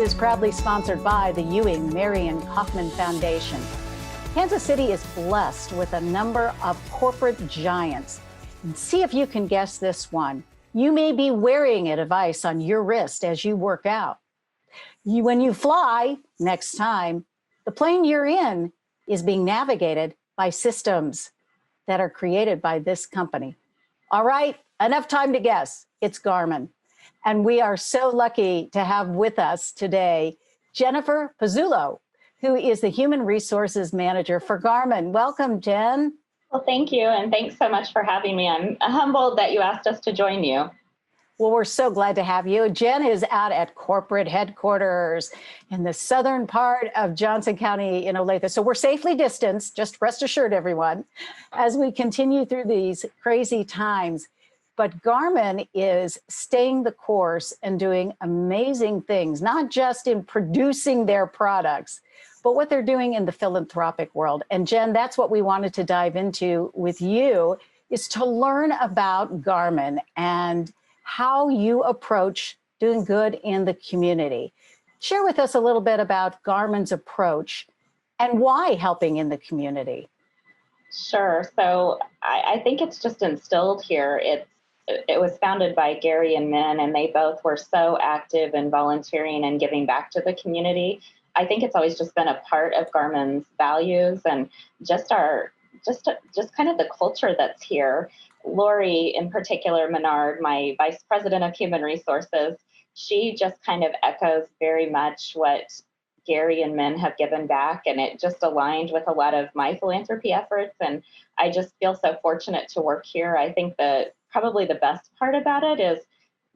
Is proudly sponsored by the Ewing Marion Kaufman Foundation. Kansas City is blessed with a number of corporate giants. And see if you can guess this one. You may be wearing a device on your wrist as you work out. When you fly next time, the plane you're in is being navigated by systems that are created by this company. All right, enough time to guess. It's Garmin. And we are so lucky to have with us today Jennifer Pizzullo, who is the Human Resources Manager for Garmin. Welcome, Jen. Well, thank you, and thanks so much for having me. I'm humbled that you asked us to join you. Well, we're so glad to have you. Jen is out at corporate headquarters in the southern part of Johnson County in Olathe. So we're safely distanced, just rest assured, everyone, as we continue through these crazy times. But Garmin is staying the course and doing amazing things, not just in producing their products, but what they're doing in the philanthropic world. And Jen, that's what we wanted to dive into with you, is to learn about Garmin and how you approach doing good in the community. Share with us a little bit about Garmin's approach and why helping in the community. Sure. So I think it's just instilled here. It was founded by Gary and Min, and they both were so active in volunteering and giving back to the community. I think it's always just been a part of Garmin's values and just kind of the culture that's here. Lori, in particular, Menard, my vice president of human resources, she just kind of echoes very much what Gary and Min have given back, and it just aligned with a lot of my philanthropy efforts. And I just feel so fortunate to work here. I think that probably the best part about it is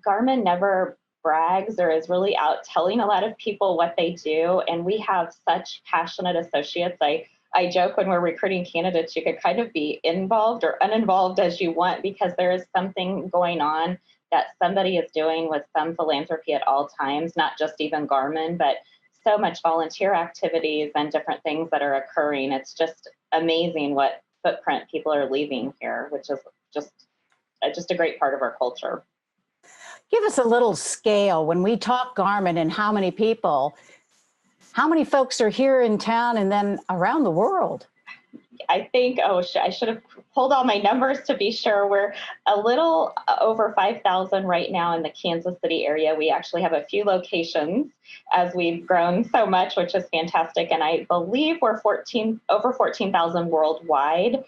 Garmin never brags or is really out telling a lot of people what they do. And we have such passionate associates. I joke when we're recruiting candidates, you could kind of be involved or uninvolved as you want, because there is something going on that somebody is doing with some philanthropy at all times, not just even Garmin, but so much volunteer activities and different things that are occurring. It's just amazing what footprint people are leaving here, which is just a great part of our culture. Give us a little scale when we talk Garmin and how many folks are here in town and then around the world? I think, I should have pulled all my numbers to be sure. We're a little over 5,000 right now in the Kansas City area. We actually have a few locations as we've grown so much, which is fantastic. And I believe we're over 14,000 worldwide.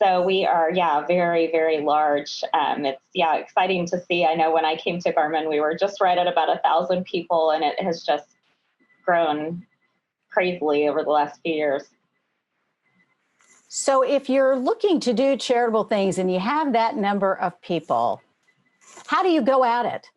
So we are, very, very large. It's exciting to see. I know when I came to Garmin, we were just right at about 1,000 people, and it has just grown crazily over the last few years. So if you're looking to do charitable things and you have that number of people, how do you go at it?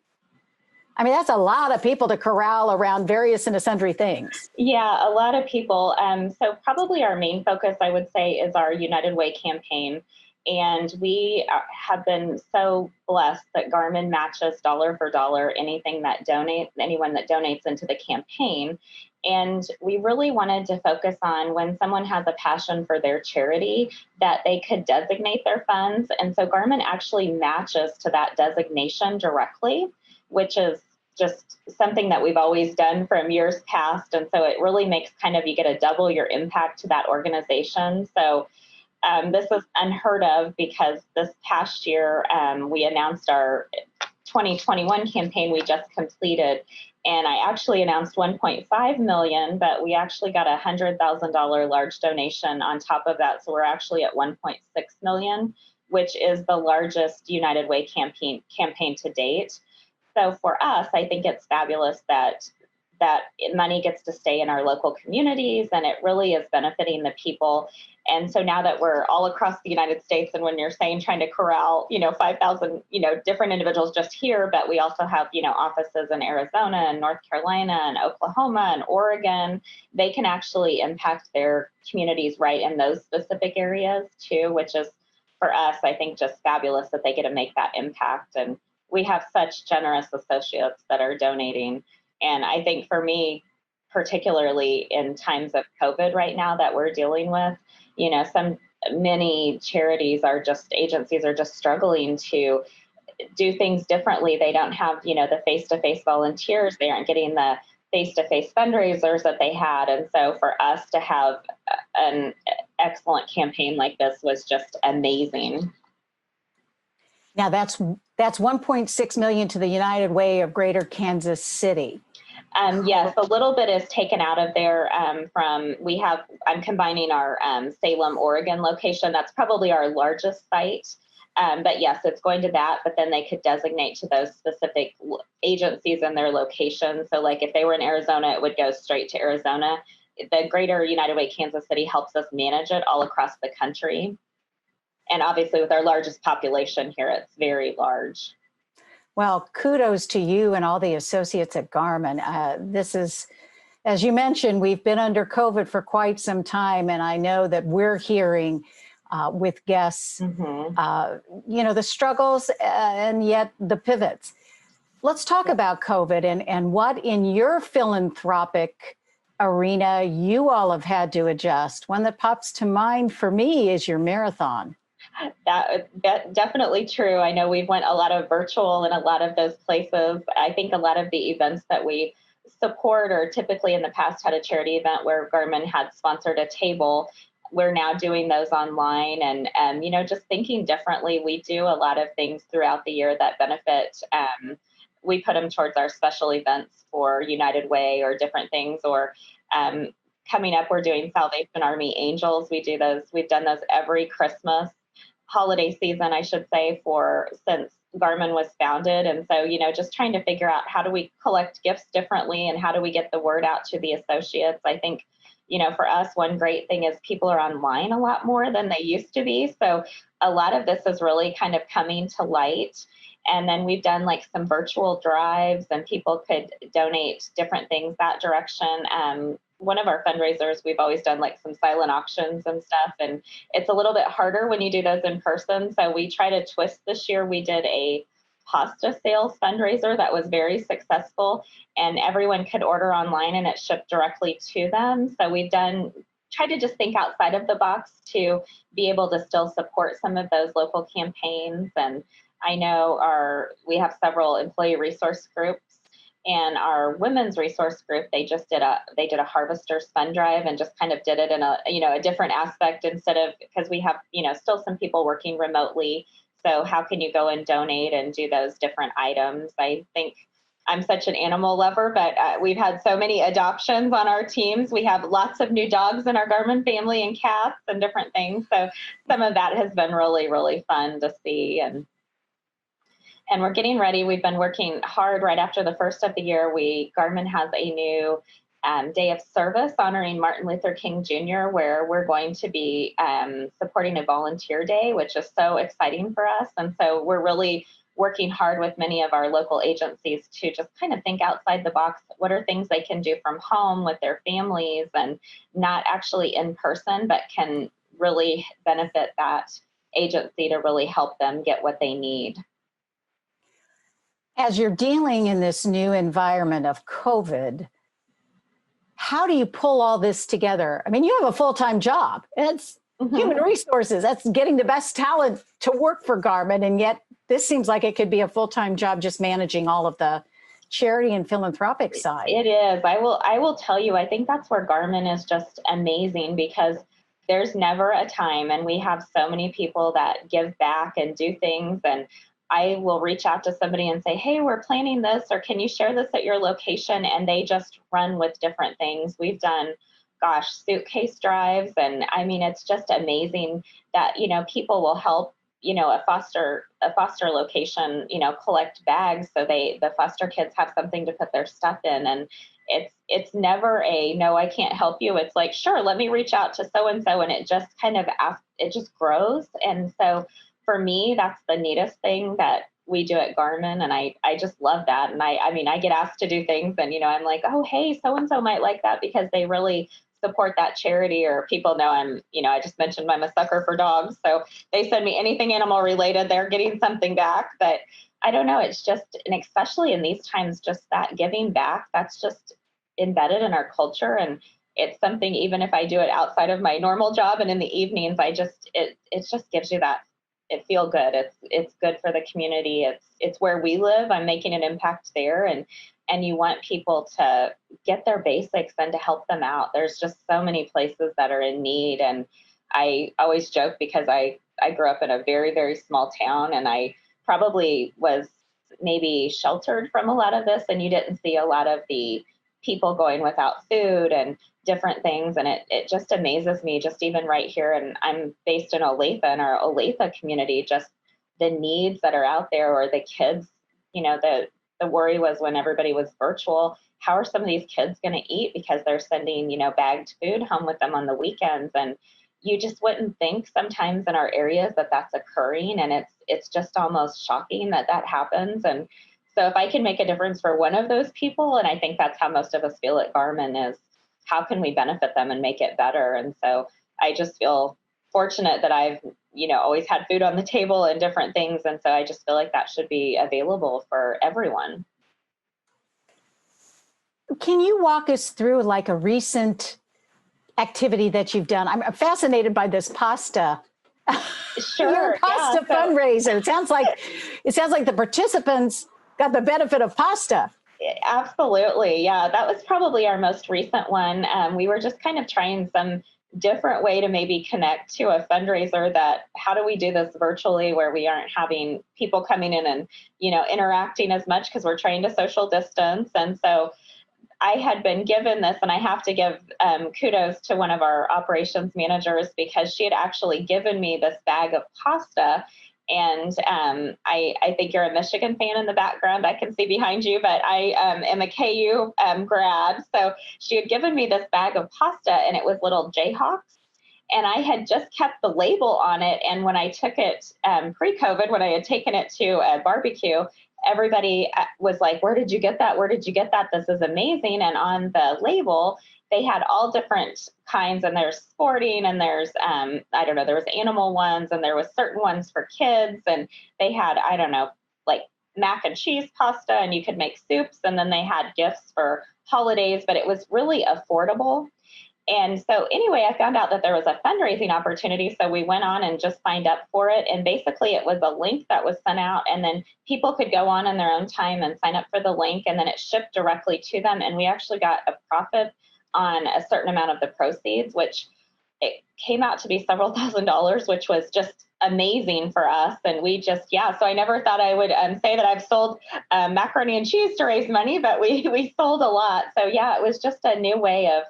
I mean, that's a lot of people to corral around various and sundry things. Yeah, a lot of people. So probably our main focus, I would say, is our United Way campaign. And we have been so blessed that Garmin matches dollar for dollar anyone that donates into the campaign. And we really wanted to focus on when someone has a passion for their charity, that they could designate their funds. And so Garmin actually matches to that designation directly, which is just something that we've always done from years past. And so it really makes you get a double your impact to that organization. So this is unheard of, because this past year we announced our 2021 campaign we just completed. And I actually announced 1.5 million, but we actually got a $100,000 large donation on top of that. So we're actually at 1.6 million, which is the largest United Way campaign to date. So for us, I think it's fabulous that money gets to stay in our local communities, and it really is benefiting the people. And so now that we're all across the United States, and when you're saying trying to corral, 5,000, different individuals just here, but we also have, offices in Arizona and North Carolina and Oklahoma and Oregon, they can actually impact their communities right in those specific areas too, which is, for us, I think, just fabulous that they get to make that impact. And we have such generous associates that are donating. And I think for me, particularly in times of COVID right now that we're dealing with, many agencies are just struggling to do things differently. They don't have, the face-to-face volunteers. They aren't getting the face-to-face fundraisers that they had. And so for us to have an excellent campaign like this was just amazing. Now that's 1.6 million to the United Way of Greater Kansas City. Yes, a little bit is taken out of there I'm combining our Salem, Oregon location. That's probably our largest site. But yes, it's going to that, but then they could designate to those specific agencies in their location. So like if they were in Arizona, it would go straight to Arizona. The Greater United Way Kansas City helps us manage it all across the country. And obviously with our largest population here, it's very large. Well, kudos to you and all the associates at Garmin. This is, as you mentioned, we've been under COVID for quite some time, and I know that we're hearing with guests, the struggles and yet the pivots. Let's talk about COVID and what in your philanthropic arena you all have had to adjust. One that pops to mind for me is your marathon. That definitely true. I know we've went a lot of virtual in a lot of those places. I think a lot of the events that we support, or typically in the past had a charity event where Garmin had sponsored a table, we're now doing those online, and just thinking differently. We do a lot of things throughout the year that benefit. We put them towards our special events for United Way or different things, or coming up, we're doing Salvation Army Angels. We do those. We've done those every Christmas holiday season, I should say, since Garmin was founded. And so, just trying to figure out how do we collect gifts differently and how do we get the word out to the associates. I think, for us, one great thing is people are online a lot more than they used to be. So a lot of this is really kind of coming to light. And then we've done like some virtual drives and people could donate different things that direction. One of our fundraisers, we've always done like some silent auctions and stuff. And it's a little bit harder when you do those in person. So we try to twist this year. We did a pasta sales fundraiser that was very successful, and everyone could order online and it shipped directly to them. So we've tried to just think outside of the box to be able to still support some of those local campaigns. And I know we have several employee resource groups, and our women's resource group, they did a Harvesters Fund Drive and just kind of did it in a different aspect, instead of, because we have still some people working remotely. So how can you go and donate and do those different items? I think I'm such an animal lover, but we've had so many adoptions on our teams. We have lots of new dogs in our Garmin family and cats and different things. So some of that has been really, really fun to see. And we're getting ready. We've been working hard right after the first of the year. Garmin has a new day of service honoring Martin Luther King Jr., where we're going to be supporting a volunteer day, which is so exciting for us. And so we're really working hard with many of our local agencies to just kind of think outside the box. What are things they can do from home with their families and not actually in person, but can really benefit that agency to really help them get what they need. As you're dealing in this new environment of COVID, how do you pull all this together? I mean, you have a full-time job. It's human resources. That's getting the best talent to work for Garmin. And yet this seems like it could be a full-time job just managing all of the charity and philanthropic side. It is. I will tell you, I think that's where Garmin is just amazing, because there's never a time, and we have so many people that give back and do things, and I will reach out to somebody and say, hey, we're planning this, or can you share this at your location? And they just run with different things. We've done, suitcase drives. And I mean, it's just amazing that, people will help, a foster location, collect bags so the foster kids have something to put their stuff in. And it's never a, no, I can't help you. It's like, sure, let me reach out to so-and-so. And it just it just grows. And so for me, that's the neatest thing that we do at Garmin. And I just love that. And I mean, I get asked to do things and, I'm like, oh, hey, so-and-so might like that, because they really support that charity, or people know I just mentioned I'm a sucker for dogs. So they send me anything animal related, they're getting something back. But I don't know, it's just, and especially in these times, just that giving back, that's just embedded in our culture. And it's something, even if I do it outside of my normal job and in the evenings, it just gives you that, it feel good. It's good for the community. It's where we live. I'm making an impact there. And and you want people to get their basics and to help them out. There's just so many places that are in need. And I always joke because I grew up in a very, very small town, and I probably was maybe sheltered from a lot of this, and you didn't see a lot of the people going without food and different things. And it just amazes me, just even right here. And I'm based in Olathe, in our Olathe community, just the needs that are out there, or the kids, the worry was when everybody was virtual, how are some of these kids going to eat, because they're sending, bagged food home with them on the weekends. And you just wouldn't think sometimes in our areas that that's occurring. And it's just almost shocking that that happens. And so if I can make a difference for one of those people, and I think that's how most of us feel at Garmin, is how can we benefit them and make it better? And so I just feel fortunate that I've, always had food on the table and different things. And so I just feel like that should be available for everyone. Can you walk us through like a recent activity that you've done? I'm fascinated by this pasta. Sure. Your pasta fundraiser. It sounds like the participants got the benefit of pasta. Absolutely. Yeah, that was probably our most recent one. We were just kind of trying some different way to maybe connect to a fundraiser, that how do we do this virtually where we aren't having people coming in and, interacting as much, because we're trying to social distance. And so I had been given this, and I have to give kudos to one of our operations managers, because she had actually given me this bag of pasta. And I think you're a Michigan fan in the background. I can see behind you, but I am a KU grad. So she had given me this bag of pasta, and it was little Jayhawks. And I had just kept the label on it. And when I took it pre-COVID, when I had taken it to a barbecue, everybody was like, "Where did you get that? Where did you get that? This is amazing." And on the label, they had all different kinds, and there's sporting, and there's, there was animal ones, and there was certain ones for kids. And they had, like mac and cheese pasta, and you could make soups. And then they had gifts for holidays, but it was really affordable. And so anyway, I found out that there was a fundraising opportunity. So we went on and just signed up for it. And basically it was a link that was sent out, and then people could go on in their own time and sign up for the link, and then it shipped directly to them. And we actually got a profit on a certain amount of the proceeds, which it came out to be several $1,000s, which was just amazing for us. And we just, so I never thought I would say that I've sold macaroni and cheese to raise money, but we sold a lot. So it was just a new way of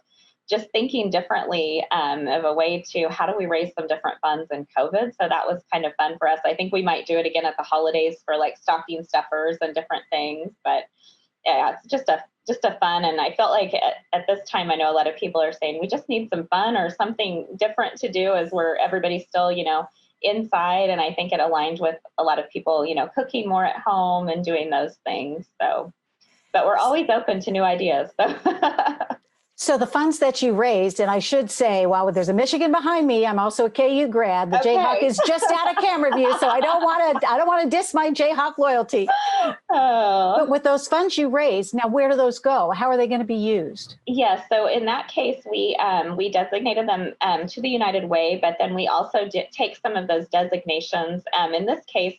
just thinking differently, of a way to how do we raise some different funds in COVID. So that was kind of fun for us. I think we might do it again at the holidays for like stocking stuffers and different things, but it's just a fun. And I felt like at this time, I know a lot of people are saying we just need some fun or something different to do, as where everybody's still, inside. And I think it aligned with a lot of people, cooking more at home and doing those things. So, but we're always open to new ideas. So. So the funds that you raised, and I should say, while there's a Michigan behind me, I'm also a KU grad. The Jayhawk is just out of camera view, so I don't want to diss my Jayhawk loyalty. Oh. But with those funds you raised, now where do those go? How are they going to be used? Yes, so in that case, we designated them to the United Way, but then we also take some of those designations. In this case,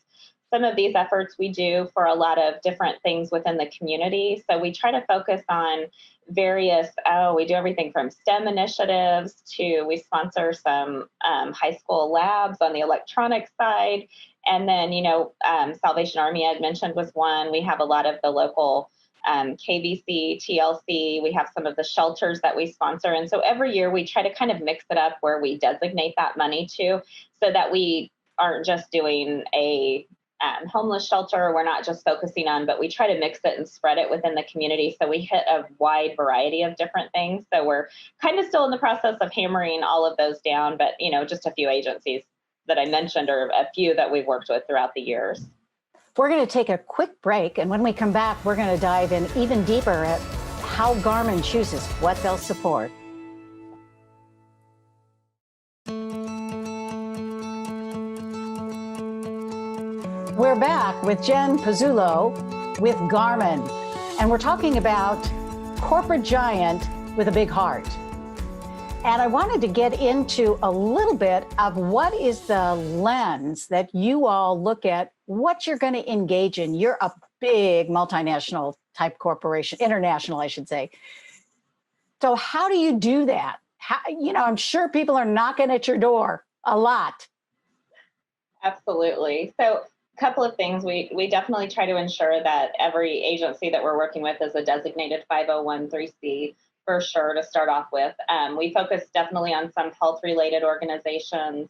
some of these efforts we do for a lot of different things within the community. So we try to focus on various, we do everything from STEM initiatives to we sponsor some high school labs on the electronics side. And then, Salvation Army I had mentioned was one. We have a lot of the local KVC, TLC. We have some of the shelters that we sponsor. And so every year we try to kind of mix it up where we designate that money to, so that we aren't just doing a homeless shelter. We're not just focusing on, but we try to mix it and spread it within the community. So we hit a wide variety of different things. So we're kind of still in the process of hammering all of those down, but just a few agencies that I mentioned, or a few that we've worked with throughout the years. We're going to take a quick break. And when we come back, we're going to dive in even deeper at how Garmin chooses what they'll support. We're back with Jen Pizzullo with Garmin, and we're talking about corporate giant with a big heart. And I wanted to get into a little bit of what is the lens that you all look at, what you're going to engage in. You're a big multinational type corporation, international, I should say. So how do you do that? How, I'm sure people are knocking at your door a lot. Absolutely. So a couple of things. We definitely try to ensure that every agency that we're working with is a designated 501(c) for sure to start off with. We focus definitely on some health-related organizations.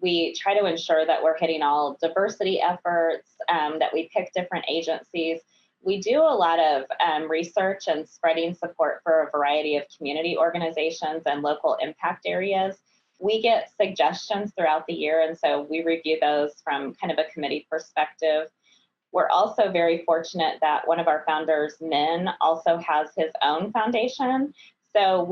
We try to ensure that we're hitting all diversity efforts, that we pick different agencies. We do a lot of research and spreading support for a variety of community organizations and local impact areas. We get suggestions throughout the year, and so we review those from kind of a committee perspective. We're also very fortunate that one of our founders, Min, also has his own foundation. So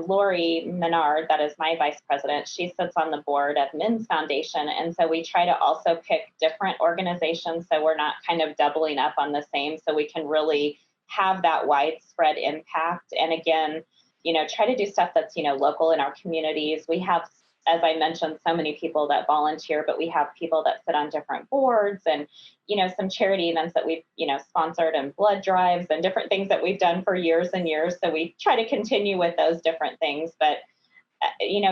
Lori Menard, that is my vice president, she sits on the board of Min's foundation. And so we try to also pick different organizations so we're not kind of doubling up on the same, so we can really have that widespread impact. And again, try to do stuff that's, local in our communities. We have, as I mentioned, so many people that volunteer, but we have people that sit on different boards and, some charity events that we've, sponsored and blood drives and different things that we've done for years and years. So we try to continue with those different things, but,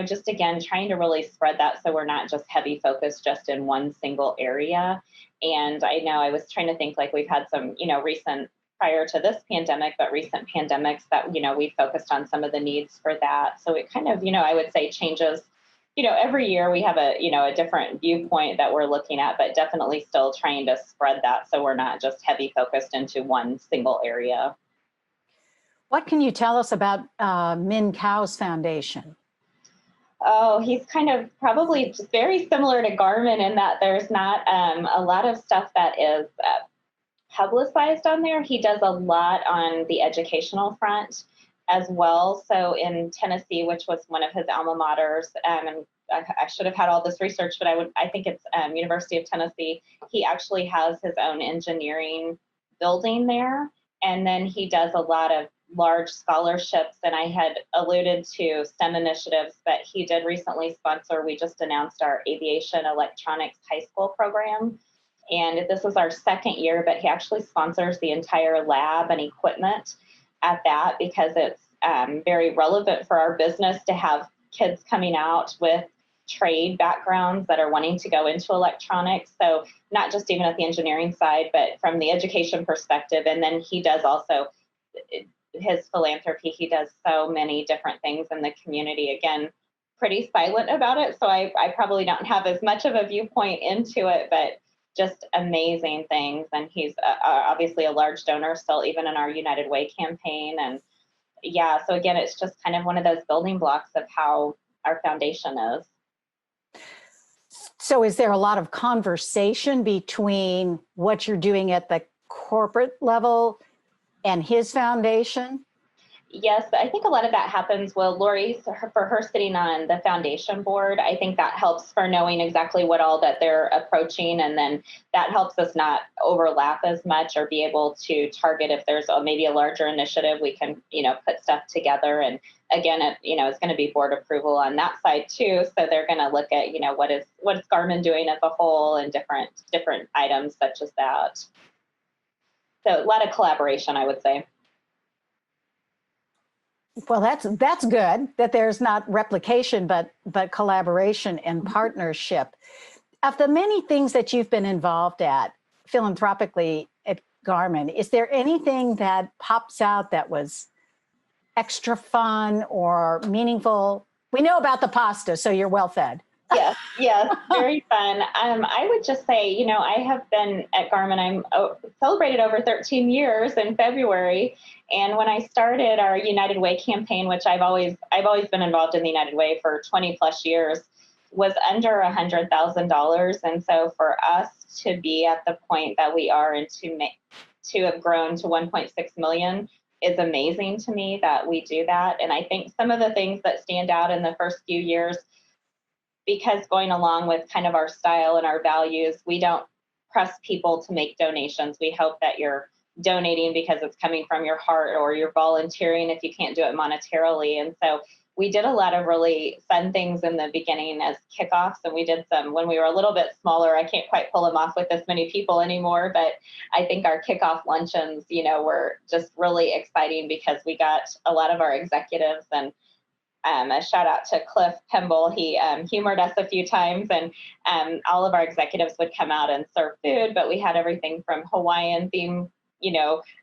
just again, trying to really spread that so we're not just heavy focused just in one single area. And I know I was trying to think like we've had some, recent prior to this pandemic, but recent pandemics that, we focused on some of the needs for that. So it kind of, I would say changes, every year we have a different viewpoint that we're looking at, but definitely still trying to spread that so we're not just heavy focused into one single area. What can you tell us about Min Cow's foundation? Oh, he's kind of probably just very similar to Garmin in that there's not a lot of stuff that is publicized on there. He does a lot on the educational front as well. So in Tennessee, which was one of his alma maters, and I should have had all this research, but I think it's University of Tennessee. He actually has his own engineering building there. And then he does a lot of large scholarships. And I had alluded to STEM initiatives that he did recently sponsor. We just announced our aviation electronics high school program. And this is our second year, but he actually sponsors the entire lab and equipment at that because it's very relevant for our business to have kids coming out with trade backgrounds that are wanting to go into electronics. So not just even at the engineering side, but from the education perspective. And then he does also his philanthropy. He does so many different things in the community. Again, pretty silent about it. So I probably don't have as much of a viewpoint into it, but just amazing things. And he's obviously a large donor still, even in our United Way campaign. And yeah, so again, it's just kind of one of those building blocks of how our foundation is. So is there a lot of conversation between what you're doing at the corporate level and his foundation? Yes, I think a lot of that happens. Well, Lori, for her sitting on the foundation board, I think that helps for knowing exactly what all that they're approaching. And then that helps us not overlap as much or be able to target if there's maybe a larger initiative, we can, put stuff together. And again, it's going to be board approval on that side too. So they're going to look at, what is Garmin doing as a whole and different items such as that. So a lot of collaboration, I would say. Well, that's good that there's not replication, but collaboration and partnership. Of the many things that you've been involved at philanthropically at Garmin, is there anything that pops out that was extra fun or meaningful? We know about the pasta, so you're well fed. Yes, very fun. I would just say, I have been at Garmin. I'm celebrated over 13 years in February, and when I started our United Way campaign, which I've always been involved in the United Way for 20 plus years, was under $100,000. And so for us to be at the point that we are and to have grown to 1.6 million is amazing to me that we do that. And I think some of the things that stand out in the first few years, because going along with kind of our style and our values, we don't press people to make donations. We hope that you're donating because it's coming from your heart or you're volunteering if you can't do it monetarily. And so we did a lot of really fun things in the beginning as kickoffs. And we did some when we were a little bit smaller. I can't quite pull them off with this many people anymore, but I think our kickoff luncheons, were just really exciting because we got a lot of our executives, and a shout out to Cliff Pemble. He humored us a few times, and all of our executives would come out and serve food, but we had everything from Hawaiian themed,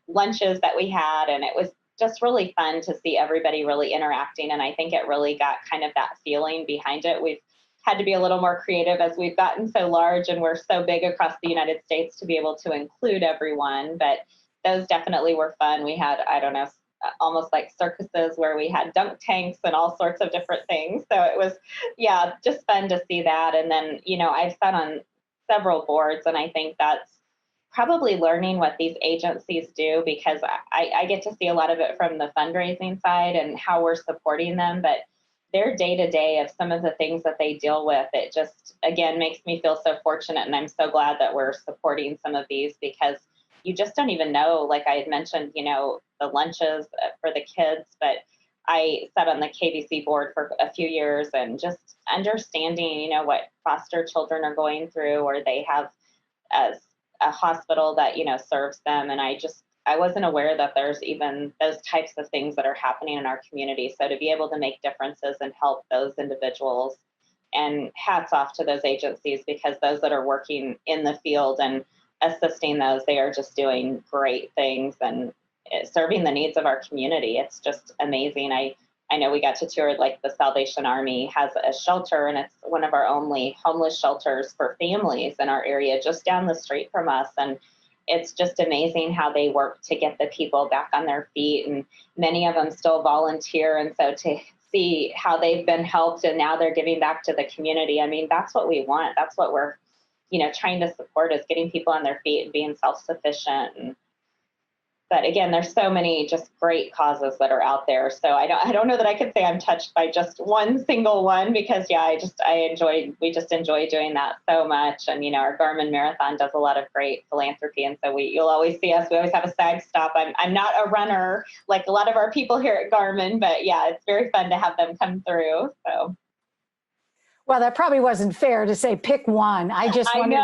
lunches that we had. And it was just really fun to see everybody really interacting. And I think it really got kind of that feeling behind it. We've had to be a little more creative as we've gotten so large and we're so big across the United States to be able to include everyone. But those definitely were fun. We had, I don't know, almost like circuses where we had dunk tanks and all sorts of different things. So it was, yeah, just fun to see that. And then, I've sat on several boards, and I think that's probably learning what these agencies do, because I get to see a lot of it from the fundraising side and how we're supporting them. But their day-to-day of some of the things that they deal with, it just, again, makes me feel so fortunate. And I'm so glad that we're supporting some of these, because you just don't even know, like I had mentioned, the lunches for the kids, but I sat on the KBC board for a few years, and just understanding, what foster children are going through, or they have a hospital that, serves them. And I wasn't aware that there's even those types of things that are happening in our community. So to be able to make differences and help those individuals, and hats off to those agencies, because those that are working in the field and assisting those, they are just doing great things and serving the needs of our community. It's just amazing. I know we got to tour, like, the Salvation Army has a shelter, and it's one of our only homeless shelters for families in our area, just down the street from us. And it's just amazing how they work to get the people back on their feet, and many of them still volunteer. And so to see how they've been helped and now they're giving back to the community, I mean, that's what we want. That's what we're, trying to support, is getting people on their feet and being self-sufficient. But again, there's so many just great causes that are out there. So I don't know that I could say I'm touched by just one single one, because we just enjoy doing that so much. And, our Garmin Marathon does a lot of great philanthropy. And so you'll always see us, we always have a SAG stop. I'm not a runner like a lot of our people here at Garmin, but yeah, it's very fun to have them come through. So. Well, that probably wasn't fair to say pick one. I just wondered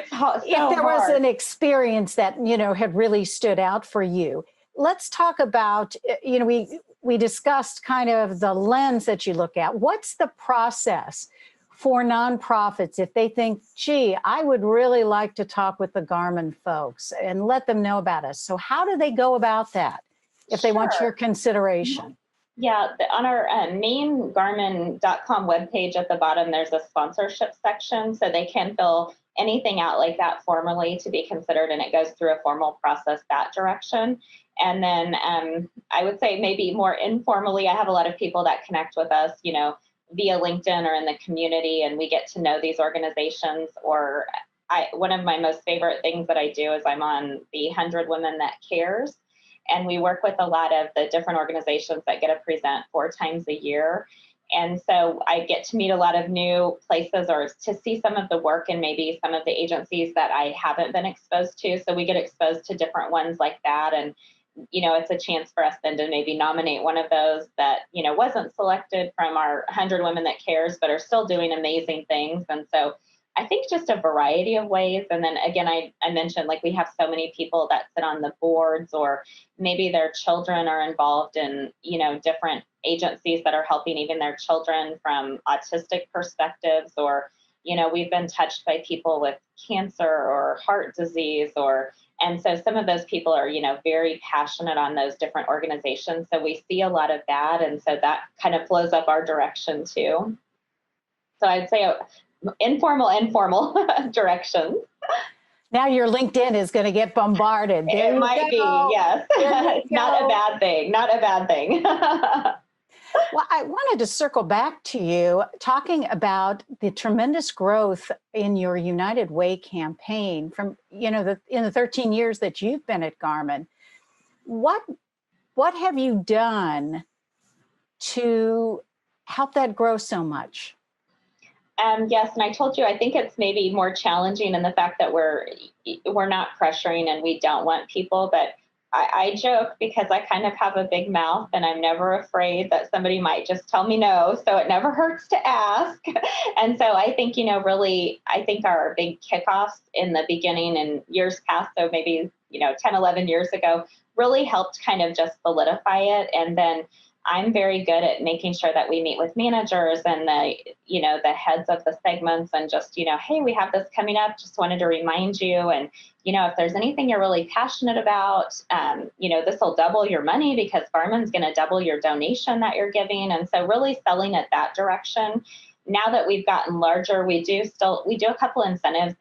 if there was an experience that, had really stood out for you. Let's talk about, we discussed kind of the lens that you look at. What's the process for nonprofits if they think, gee, I would really like to talk with the Garmin folks and let them know about us? So how do they go about that if they want your consideration? Yeah, on our main Garmin.com webpage at the bottom, there's a sponsorship section, so they can fill anything out like that formally to be considered, and it goes through a formal process that direction. And then I would say maybe more informally, I have a lot of people that connect with us, via LinkedIn or in the community, and we get to know these organizations. Or one of my most favorite things that I do is I'm on the 100 Women That Cares. And we work with a lot of the different organizations that get to present 4 times a year. And so I get to meet a lot of new places, or to see some of the work and maybe some of the agencies that I haven't been exposed to. So we get exposed to different ones like that. And, it's a chance for us then to maybe nominate one of those that, wasn't selected from our 100 Women That Cares, but are still doing amazing things. And so I think just a variety of ways. And then again, I mentioned, like, we have so many people that sit on the boards, or maybe their children are involved in, different agencies that are helping even their children from autistic perspectives, or, we've been touched by people with cancer or heart disease, and so some of those people are, very passionate on those different organizations. So we see a lot of that. And so that kind of flows up our direction too. So I'd say informal directions. Now your LinkedIn is going to get bombarded. It might be, yes. Not a bad thing. Not a bad thing. Well, I wanted to circle back to you talking about the tremendous growth in your United Way campaign from, in the 13 years that you've been at Garmin. What have you done to help that grow so much? Yes, and I told you, I think it's maybe more challenging in the fact that we're not pressuring and we don't want people, but I joke because I kind of have a big mouth and I'm never afraid that somebody might just tell me no. So it never hurts to ask. And so I think, really, I think our big kickoffs in the beginning and years past, so maybe, 10, 11 years ago, really helped kind of just solidify it. And then I'm very good at making sure that we meet with managers and the heads of the segments and just, hey, we have this coming up. Just wanted to remind you. And, if there's anything you're really passionate about, this will double your money because Garmin's going to double your donation that you're giving. And so really selling it that direction. Now that we've gotten larger, we do a couple incentives.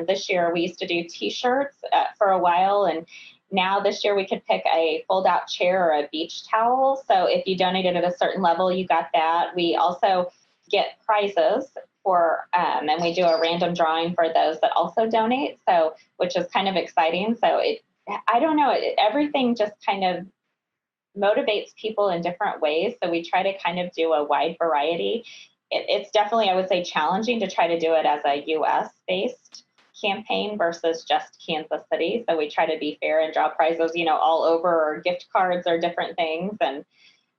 This year we used to do T-shirts for a while, and now this year we could pick a fold-out chair or a beach towel. So if you donated at a certain level, you got that. We also get prizes for, and we do a random drawing for those that also donate. So, which is kind of exciting. So I don't know, everything just kind of motivates people in different ways. So we try to kind of do a wide variety. It's definitely, I would say, challenging to try to do it as a US based campaign versus just Kansas City. So we try to be fair and draw prizes, all over, or gift cards or different things. And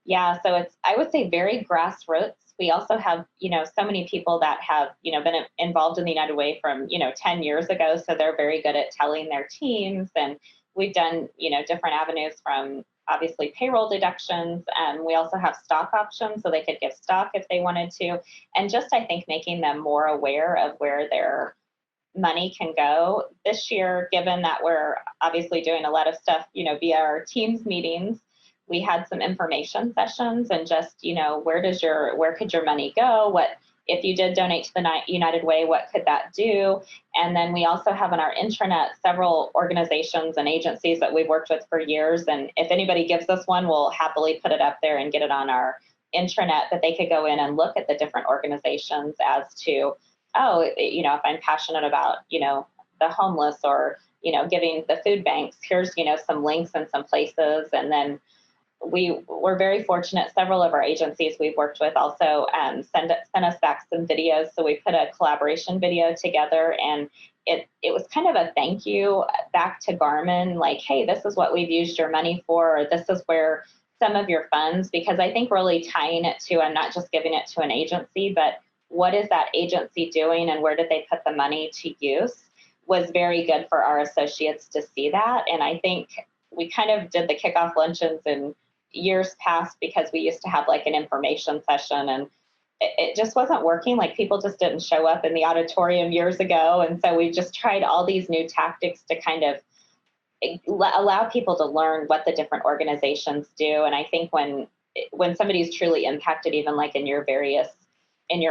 yeah, so it's, I would say, very grassroots. We also have, so many people that have, been involved in the United Way from, 10 years ago. So they're very good at telling their teams. And we've done, different avenues from obviously payroll deductions. And we also have stock options, so they could give stock if they wanted to. And just, I think, making them more aware of where their money can go. This year, given that we're obviously doing a lot of stuff, via our Teams meetings, we had some information sessions and just, where could your money go? What, if you did donate to the United Way, what could that do? And then we also have on our intranet several organizations and agencies that we've worked with for years. And if anybody gives us one, we'll happily put it up there and get it on our intranet, that they could go in and look at the different organizations as to, if I'm passionate about, the homeless or, giving the food banks, here's, some links and some places. And then we're very fortunate. Several of our agencies we've worked with also sent us back some videos. So we put a collaboration video together, and it was kind of a thank you back to Garmin, like, hey, this is what we've used your money for, or this is where some of your funds, because I think really tying it to, I'm not just giving it to an agency, but what is that agency doing and where did they put the money to use, was very good for our associates to see that. And I think we kind of did the kickoff luncheons in years past because we used to have like an information session, and it just wasn't working. Like, people just didn't show up in the auditorium years ago. And so we just tried all these new tactics to kind of allow people to learn what the different organizations do. And I think when somebody's truly impacted, even like in your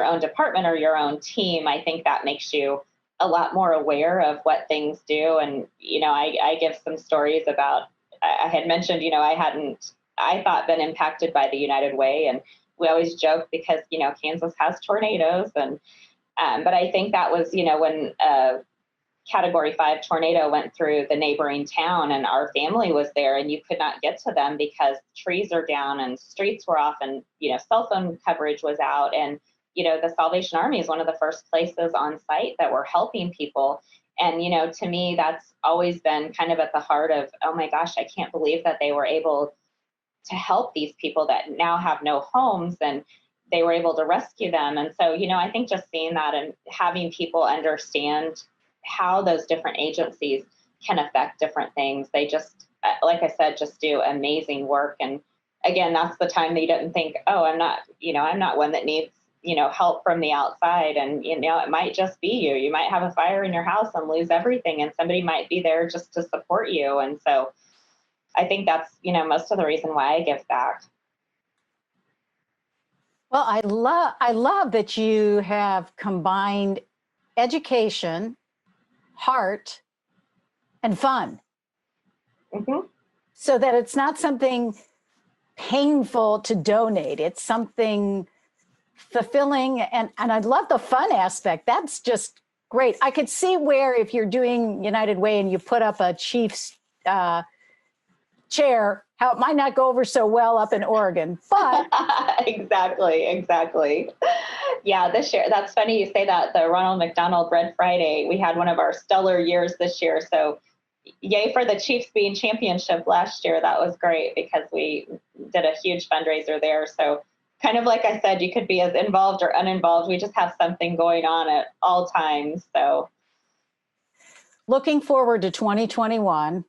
own department or your own team, I think that makes you a lot more aware of what things do. And, I give some stories about, I had mentioned, I thought been impacted by the United Way. And we always joke because, Kansas has tornadoes. And, but I think that was, when a Category 5 tornado went through the neighboring town, and our family was there, and you could not get to them because trees are down and streets were off, and, cell phone coverage was out. And, the Salvation Army is one of the first places on site that were helping people. And, to me, that's always been kind of at the heart of, oh my gosh, I can't believe that they were able to help these people that now have no homes, and they were able to rescue them. And so, I think just seeing that and having people understand how those different agencies can affect different things, they just, like I said, just do amazing work. And again, that's the time that you didn't think, oh, I'm not one that needs, help from the outside. And, it might just be you. You might have a fire in your house and lose everything, and somebody might be there just to support you. And so I think that's, most of the reason why I give back. Well, I love that you have combined education, heart, and fun. Mm-hmm. So that it's not something painful to donate. It's something fulfilling. And I love the fun aspect. That's just great. I could see where if you're doing United Way and you put up a Chiefs chair, how it might not go over so well up in Oregon, but exactly. Yeah, this year, that's funny you say that. The Ronald McDonald Red Friday, we had one of our stellar years this year. So yay for the Chiefs being championship last year. That was great because we did a huge fundraiser there. So kind of like I said, you could be as involved or uninvolved. We just have something going on at all times. So looking forward to 2021.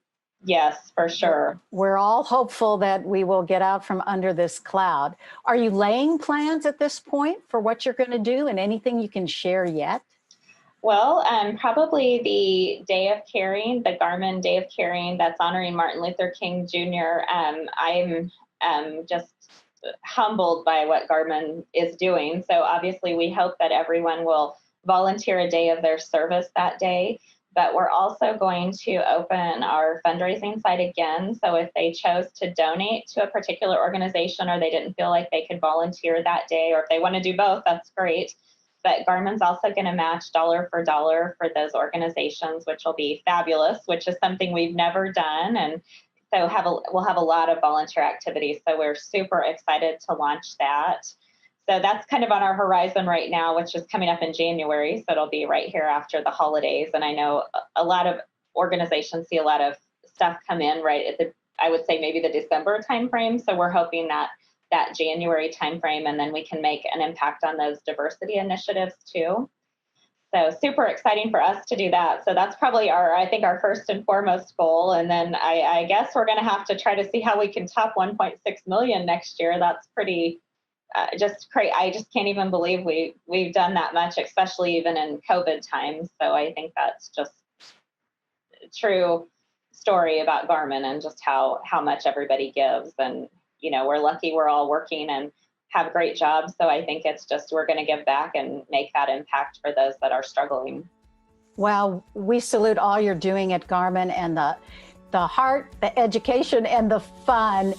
yes, for sure. We're all hopeful that we will get out from under this cloud. Are you laying plans at this point for what you're going to do, and anything you can share yet? Well, probably the Day of Caring, the Garmin Day of Caring that's honoring Martin Luther King Jr. I'm just humbled by what Garmin is doing. So obviously we hope that everyone will volunteer a day of their service that day. But we're also going to open our fundraising site again. So if they chose to donate to a particular organization, or they didn't feel like they could volunteer that day, or if they want to do both, that's great. But Garmin's also going to match dollar for dollar for those organizations, which will be fabulous, which is something we've never done. And so we'll have a lot of volunteer activities. So we're super excited to launch that. So that's kind of on our horizon right now, which is coming up in January. So it'll be right here after the holidays. And I know a lot of organizations see a lot of stuff come in right at I would say maybe the December timeframe. So we're hoping that January timeframe, and then we can make an impact on those diversity initiatives too. So super exciting for us to do that. So that's probably I think our first and foremost goal. And then I guess we're going to have to try to see how we can top 1.6 million next year. That's pretty just crazy. I just can't even believe we've done that much, especially even in COVID times. So I think that's just a true story about Garmin and just how much everybody gives. And we're lucky we're all working and have great jobs. So I think it's just, we're going to give back and make that impact for those that are struggling. Well, we salute all you're doing at Garmin, and the heart, the education, and the fun.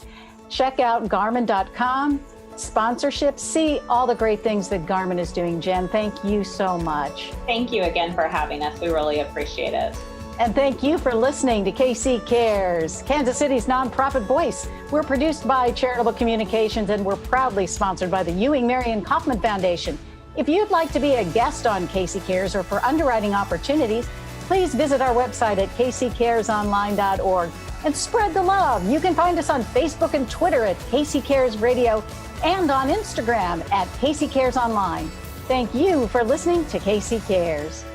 Check out Garmin.com, sponsorship, see all the great things that Garmin is doing. Jen, thank you so much. Thank you again for having us. We really appreciate it. And thank you for listening to KC Cares, Kansas City's nonprofit voice. We're produced by Charitable Communications, and we're proudly sponsored by the Ewing Marion Kaufman Foundation. If you'd like to be a guest on KC Cares or for underwriting opportunities, please visit our website at kccaresonline.org and spread the love. You can find us on Facebook and Twitter at KC Cares Radio and on Instagram at KC Cares Online. Thank you for listening to KC Cares.